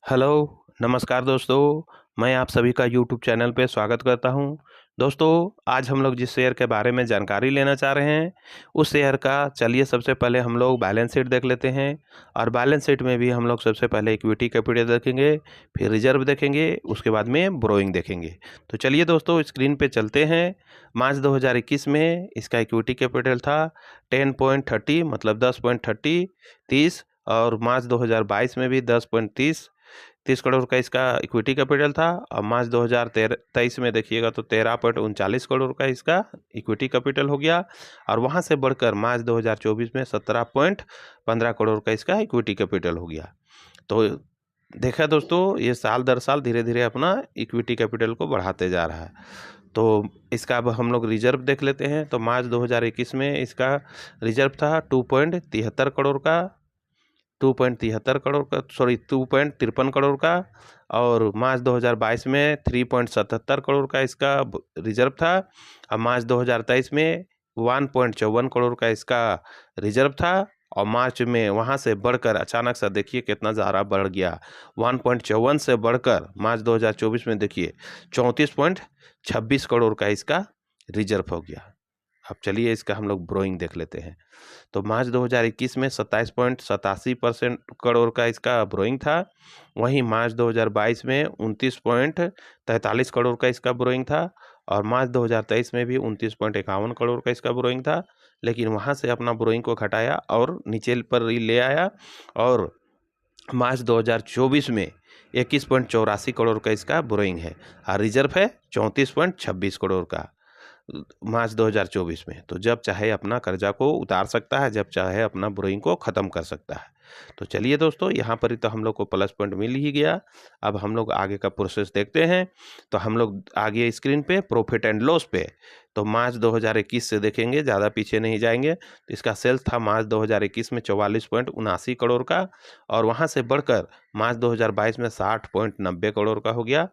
Hello, नमस्कार दोस्तों। मैं आप सभी का यूट्यूब चैनल पे स्वागत करता हूं। दोस्तों, आज हम लोग जिस शेयर के बारे में जानकारी लेना चाह रहे हैं, उस शेयर का चलिए सबसे पहले हम लोग बैलेंस शीट देख लेते हैं। और बैलेंस शीट में भी हम लोग सबसे पहले इक्विटी कैपिटल देखेंगे, फिर रिजर्व देखेंगे, उसके बाद में बोरोइंग देखेंगे। तो चलिए दोस्तों, स्क्रीन पे चलते हैं। मार्च 2021 में इसका इक्विटी कैपिटल था 10.30 मतलब 10.30 और मार्च 2022 में भी 10.30 करोड़ का इसका इक्विटी कैपिटल था। और मार्च 2023 में देखिएगा तो 13.39 करोड़ का इसका इक्विटी कैपिटल हो गया। और वहां से बढ़कर मार्च 2024 में 17.15 करोड़ का इसका इक्विटी कैपिटल हो गया। तो देखा दोस्तों, ये साल दर साल धीरे धीरे अपना इक्विटी कैपिटल को बढ़ाते जा रहा है। तो इसका अब हम लोग रिजर्व देख लेते हैं। तो मार्च 2021 में इसका रिजर्व था 2.73 करोड़ का 2.53 करोड़ का। और मार्च 2022 में 3.77 करोड़ का इसका रिजर्व था। और मार्च 2023 में 1.54 करोड़ का इसका रिजर्व था। और मार्च में वहां से बढ़कर अचानक से देखिए कितना ज़्यादा बढ़ गया, 1.54 से बढ़कर मार्च 2024 में देखिए 34.26 करोड़ का इसका रिजर्व हो गया। अब चलिए इसका हम लोग ब्रोइंग देख लेते हैं। तो मार्च 2021 में 27.87% करोड़ का इसका ब्रोइंग था। वहीं मार्च 2022 में 29.43 करोड़ का इसका ब्रोइंग था। और मार्च 2023 में भी 29.51 करोड़ का इसका ब्रोइंग था। लेकिन वहां से अपना ब्रोइंग को घटाया और नीचे पर ही ले आया। और मार्च 2024 में 21.84 करोड़ का इसका ब्रोइंग है और रिजर्व है 34.26 करोड़ का मार्च 2024 में। तो जब चाहे अपना कर्जा को उतार सकता है, जब चाहे अपना बोरोइंग को ख़त्म कर सकता है। तो चलिए दोस्तों, यहाँ पर ही तो हम लोग को प्लस पॉइंट मिल ही गया। अब हम लोग आगे का प्रोसेस देखते हैं। तो हम लोग आगे स्क्रीन पे प्रॉफिट एंड लॉस पे, तो मार्च 2021 से देखेंगे, ज़्यादा पीछे नहीं जाएंगे। तो इसका सेल्स था मार्च 2021 में 44.79 करोड़ का। और वहाँ से बढ़कर मार्च 2022 में 60.90 करोड़ का हो गया।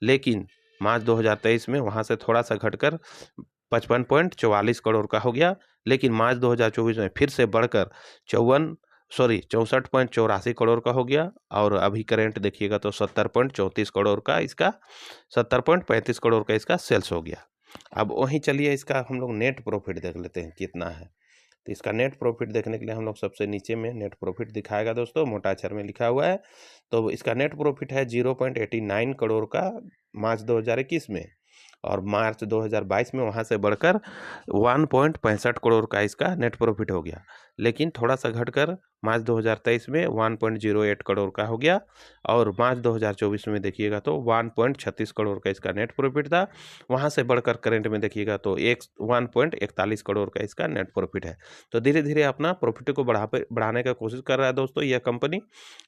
लेकिन मार्च 2023 में वहाँ से थोड़ा सा घटकर 55.44 करोड़ का हो गया। लेकिन मार्च 2024 में फिर से बढ़कर 64.84 करोड़ का हो गया। और अभी करेंट देखिएगा तो 70.34 करोड़ का इसका 70.35 करोड़ का इसका सेल्स हो गया। अब वहीं चलिए इसका हम लोग नेट प्रॉफिट देख लेते हैं कितना है। तो इसका नेट प्रॉफिट देखने के लिए हम लोग सबसे नीचे में नेट प्रॉफिट दिखाएगा दोस्तों, मोटा अक्षर में लिखा हुआ है। तो इसका नेट प्रॉफिट है 0.89 करोड़ का मार्च 2021 में। और मार्च 2022 में वहाँ से बढ़कर 1.65 करोड़ का इसका नेट प्रॉफिट हो गया। लेकिन थोड़ा सा घटकर मार्च 2023 में 1.08 करोड़ का हो गया। और मार्च 2024 में देखिएगा तो 1.36 करोड़ का इसका नेट प्रॉफिट था। वहाँ से बढ़कर करेंट में देखिएगा तो 1.41 करोड़ का इसका नेट प्रॉफिट है। तो धीरे धीरे अपना प्रॉफिट को बढ़ाने का कोशिश कर रहा है दोस्तों यह कंपनी।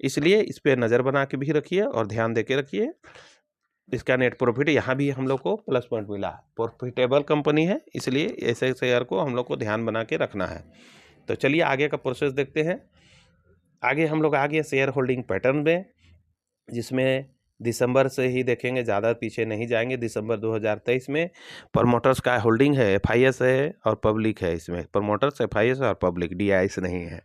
इसलिए इस पर नज़र बना के भी रखिए और ध्यान दे के रखिए। इसका नेट प्रॉफिट यहाँ भी हम लोग को प्लस पॉइंट मिला। प्रॉफिटेबल कंपनी है, इसलिए ऐसे शेयर को हम लोग को ध्यान बना के रखना है। तो चलिए आगे का प्रोसेस देखते हैं। आगे हम लोग आगे शेयर होल्डिंग पैटर्न में, जिसमें दिसंबर से ही देखेंगे, ज़्यादा पीछे नहीं जाएंगे। दिसंबर 2023 में प्रमोटर्स का होल्डिंग है, एफआईएस है और पब्लिक है। इसमें प्रमोटर्स, एफआईएस और पब्लिक, डीआईएस नहीं है।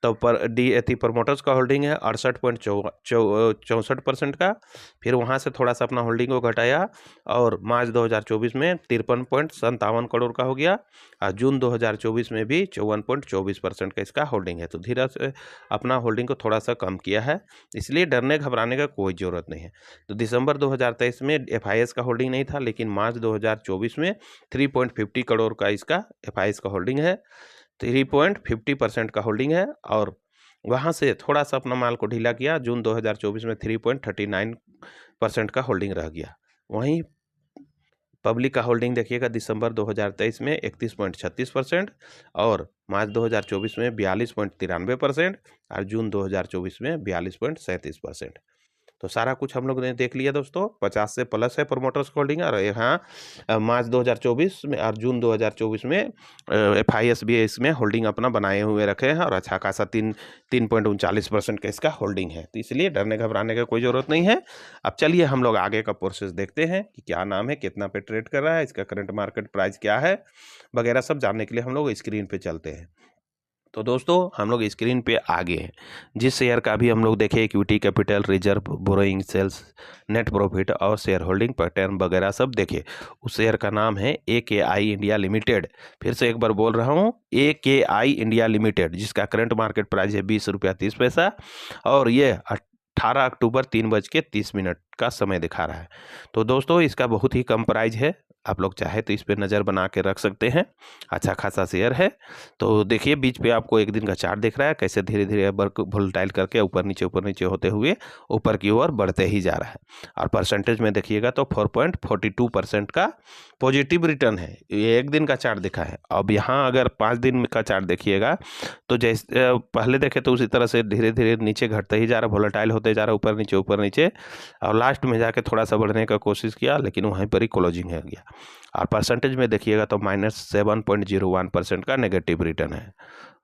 तो प्रमोटर्स का होल्डिंग है 68.64% का। फिर वहाँ से थोड़ा सा अपना होल्डिंग को घटाया और मार्च 2024 में 53.57 करोड़ का हो गया। और जून 2024 में भी 54.24% का इसका होल्डिंग है। तो धीरे से अपना होल्डिंग को थोड़ा सा कम किया है, इसलिए डरने घबराने का कोई ज़रूरत नहीं है। तो दिसंबर 2023 में एफआईएस का होल्डिंग नहीं था, लेकिन मार्च 2024 में 3.50 करोड़ का इसका एफआईएस का होल्डिंग है, 3.50% का होल्डिंग है। और वहाँ से थोड़ा सा अपना माल को ढीला किया, जून 2024 में 3.39% का होल्डिंग रह गया। वहीं पब्लिक का होल्डिंग देखिएगा दिसंबर 2023 में 31.36% और मार्च 2024 में 42.93% और जून 2024 में 42.37%। तो सारा कुछ हम लोग ने देख लिया दोस्तों। 50 से प्लस है प्रमोटर्स होल्डिंग। और यहाँ मार्च 2024 में और जून 2024 में एफआईएस भी इसमें होल्डिंग अपना बनाए हुए रखे हैं और अच्छा खासा 3.39% का इसका होल्डिंग है। तो इसलिए डरने घबराने का कोई ज़रूरत नहीं है। अब चलिए हम लोग आगे का प्रोसेस देखते हैं कि क्या नाम है, कितना पे ट्रेड कर रहा है, इसका करंट मार्केट प्राइस क्या है वगैरह सब जानने के लिए हम लोग स्क्रीन पर चलते हैं। तो दोस्तों हम लोग स्क्रीन पे आ गए हैं। जिस शेयर का भी हम लोग देखे equity, capital, reserve, borrowing, sales, net profit और शेयर होल्डिंग पैटर्न वगैरह सब देखे, उस शेयर का नाम है AKI इंडिया लिमिटेड। फिर से एक बार बोल रहा हूँ, AKI इंडिया लिमिटेड, जिसका करंट मार्केट प्राइस है 20 रुपया 30 पैसा और ये 18 अक्टूबर 3:30 का समय दिखा रहा है। तो दोस्तों इसका बहुत ही कम प्राइस है, आप लोग चाहे तो इस पे नज़र बना के रख सकते हैं। अच्छा खासा शेयर है। तो देखिए बीच पे आपको एक दिन का चार्ट दिख रहा है, कैसे धीरे धीरे वोलेटाइल करके ऊपर नीचे होते हुए ऊपर की ओर बढ़ते ही जा रहा है। और परसेंटेज में देखिएगा तो 4.42% का पॉजिटिव रिटर्न है। ये एक दिन का चार्ट दिखा है। अब यहाँ अगर 5 दिन का चार्ट देखिएगा तो जैसे पहले देखे तो उसी तरह से धीरे धीरे नीचे घटते ही जा रहा, वोलेटाइल होते जा रहा, ऊपर नीचे और लास्ट में जाके थोड़ा सा बढ़ने का कोशिश किया, लेकिन वहीं पर ही क्लोजिंग हो गया। और परसेंटेज में देखिएगा तो -7.01% का नेगेटिव रिटर्न है।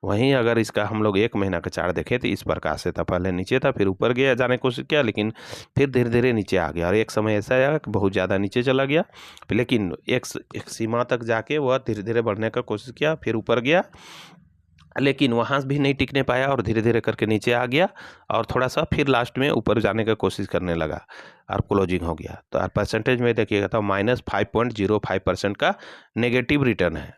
वहीं अगर इसका हम लोग 1 महीना का चार्ट देखें तो इस प्रकार से था, पहले नीचे था, फिर ऊपर गया, जाने की कोशिश किया, लेकिन फिर धीरे धीरे नीचे आ गया और एक समय ऐसा आया कि बहुत ज़्यादा नीचे चला गया, लेकिन एक सीमा तक जाके वह धीरे धीरे बढ़ने का कोशिश किया, फिर ऊपर गया, लेकिन वहाँ भी नहीं टिकने पाया और धीरे धीरे करके नीचे आ गया और थोड़ा सा फिर लास्ट में ऊपर जाने का कोशिश करने लगा और क्लोजिंग हो गया। तो परसेंटेज में देखिएगा तो -5.05% का नेगेटिव रिटर्न है।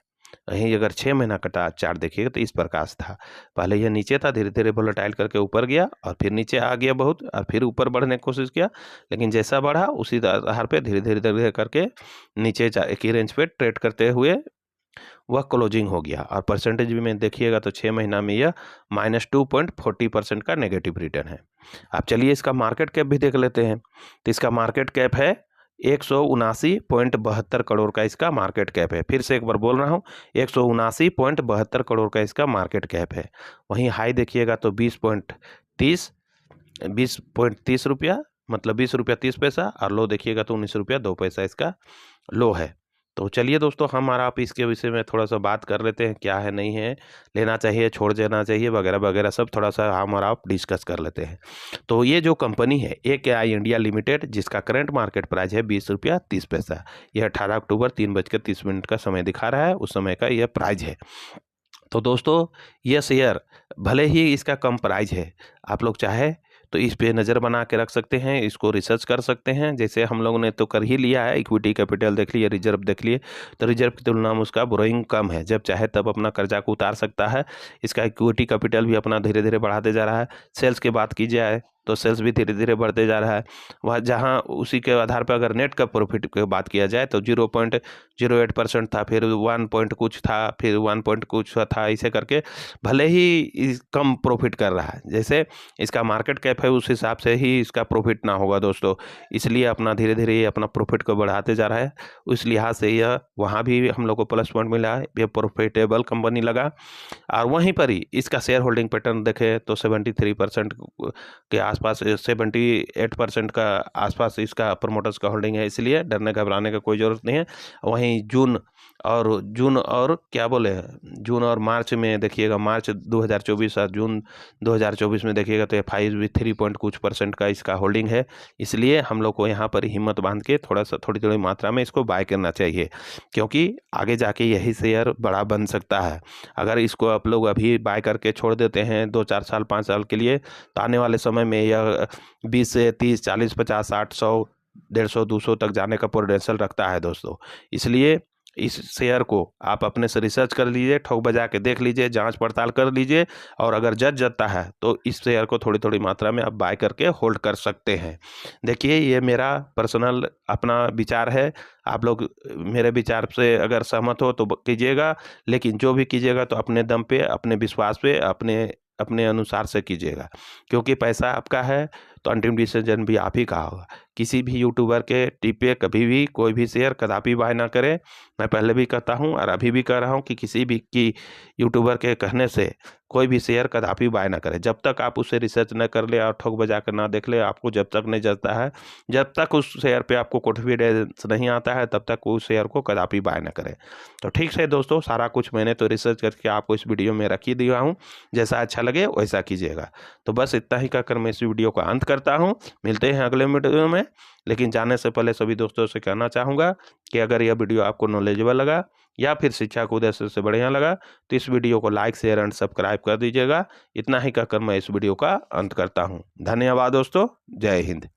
वहीं अगर 6 महीना का चार्ट देखिएगा तो इस प्रकार से था, पहले यह नीचे था, धीरे धीरे वोलेटाइल करके ऊपर गया और फिर नीचे आ गया बहुत और फिर ऊपर बढ़ने की कोशिश किया, लेकिन जैसा बढ़ा उसी आधार पे धीरे धीरे करके नीचे एक ही रेंज पे ट्रेड करते हुए वह क्लोजिंग हो गया। और परसेंटेज में देखिएगा तो 6 महीना में यह -2.40% का नेगेटिव रिटर्न है। अब चलिए इसका मार्केट कैप भी देख लेते हैं। तो इसका मार्केट कैप है 179.72 करोड़ का इसका मार्केट कैप है। फिर से एक बार बोल रहा हूँ, 179.72 करोड़ का इसका मार्केट कैप है। वहीं हाई देखिएगा तो 20.30 रुपया, मतलब 20 रुपया 30 पैसा और लो देखिएगा तो 19 रुपया 2 पैसा इसका लो है। तो चलिए दोस्तों हम और आप इसके विषय में थोड़ा सा बात कर लेते हैं, क्या है नहीं है, लेना चाहिए छोड़ देना चाहिए वगैरह वगैरह सब थोड़ा सा हम और आप डिस्कस कर लेते हैं। तो ये जो कंपनी है AKI इंडिया लिमिटेड, जिसका करंट मार्केट प्राइस है 20 रुपया 30 पैसा, यह 18 अक्टूबर 3:30 का समय दिखा रहा है, उस समय का यह प्राइस है। तो दोस्तों यह शेयर भले ही इसका कम प्राइस है, आप लोग चाहे तो इस पे नज़र बना के रख सकते हैं, इसको रिसर्च कर सकते हैं। जैसे हम लोगों ने तो कर ही लिया है, इक्विटी कैपिटल देख लिए, रिजर्व देख लिए, तो रिजर्व की तुलना में उसका बोरोइंग कम है, जब चाहे तब अपना कर्जा को उतार सकता है। इसका इक्विटी कैपिटल भी अपना धीरे धीरे बढ़ाते जा रहा है। सेल्स की बात की जाए तो सेल्स भी धीरे धीरे बढ़ते जा रहा है। वह जहाँ उसी के आधार पर अगर नेट का प्रॉफिट की बात किया जाए तो 0.08% था, फिर 1 पॉइंट कुछ था, फिर 1 पॉइंट कुछ था, इसे करके भले ही कम प्रॉफिट कर रहा है। जैसे इसका मार्केट कैप है उस हिसाब से ही इसका प्रॉफिट ना होगा दोस्तों, इसलिए अपना धीरे धीरे ये अपना प्रॉफिट को बढ़ाते जा रहा है। उस लिहाज से यह वहाँ भी हम लोग को प्लस पॉइंट मिला है, ये प्रॉफिटेबल कंपनी लगा। और वहीं पर ही इसका शेयर होल्डिंग पैटर्न देखें तो 73% के आसपास, 78% का आसपास इसका प्रमोटर्स का होल्डिंग है, इसलिए डरने घबराने का कोई ज़रूरत नहीं है। वहीं जून और क्या बोले, जून और मार्च में देखिएगा, मार्च 2024 और जून 2024 में देखिएगा तो FI भी 3 पॉइंट कुछ % का इसका होल्डिंग है। इसलिए हम लोग को यहाँ पर हिम्मत बांध के थोड़ी मात्रा में इसको बाय करना चाहिए, क्योंकि आगे जाके यही शेयर बड़ा बन सकता है। अगर इसको आप लोग अभी बाय करके छोड़ देते हैं 2-4 साल 5 साल के लिए, तो आने वाले समय में यह 20 से 30, 40, 50, 60, 100, 150, 200 तक जाने का पोटेंशियल रखता है दोस्तों। इसलिए इस शेयर को आप अपने से रिसर्च कर लीजिए, ठोक बजा के देख लीजिए, जांच पड़ताल कर लीजिए, और अगर जचता है तो इस शेयर को थोड़ी मात्रा में आप बाय करके होल्ड कर सकते हैं। देखिए ये मेरा पर्सनल अपना विचार है, आप लोग मेरे विचार से अगर सहमत हो तो कीजिएगा, लेकिन जो भी कीजिएगा तो अपने दम पे, अपने विश्वास पे, अपने अनुसार से कीजिएगा, क्योंकि पैसा आपका है तो अंतिम डिसीजन भी आप ही का होगा। किसी भी यूट्यूबर के टिप पे कभी भी कोई भी शेयर कदापि बाय ना करें। मैं पहले भी कहता हूं और अभी भी कह रहा हूं कि किसी भी की यूट्यूबर के कहने से कोई भी शेयर कदापि बाय ना करें। जब तक आप उसे रिसर्च न कर ले और ठोक बजा कर ना देख ले, आपको जब तक नहीं जचता है, जब तक उस शेयर पे आपको कॉन्फिडेंस नहीं आता है, तब तक उस शेयर को कदापि बाय ना करें। तो ठीक है दोस्तों, सारा कुछ मैंने तो रिसर्च करके आपको इस वीडियो में रख ही दिया हूँ, जैसा अच्छा लगे वैसा कीजिएगा। तो बस इतना ही कहकर मैं इस वीडियो का अंत करता हूँ। मिलते हैं अगले वीडियो में, लेकिन जाने से पहले सभी दोस्तों से कहना चाहूँगा कि अगर यह वीडियो आपको नॉलेजेबल लगा या फिर शिक्षा के उद्देश्य से बढ़िया लगा तो इस वीडियो को लाइक, शेयर एंड सब्सक्राइब कर दीजिएगा। इतना ही कहकर मैं इस वीडियो का अंत करता हूँ। धन्यवाद दोस्तों। जय हिंद।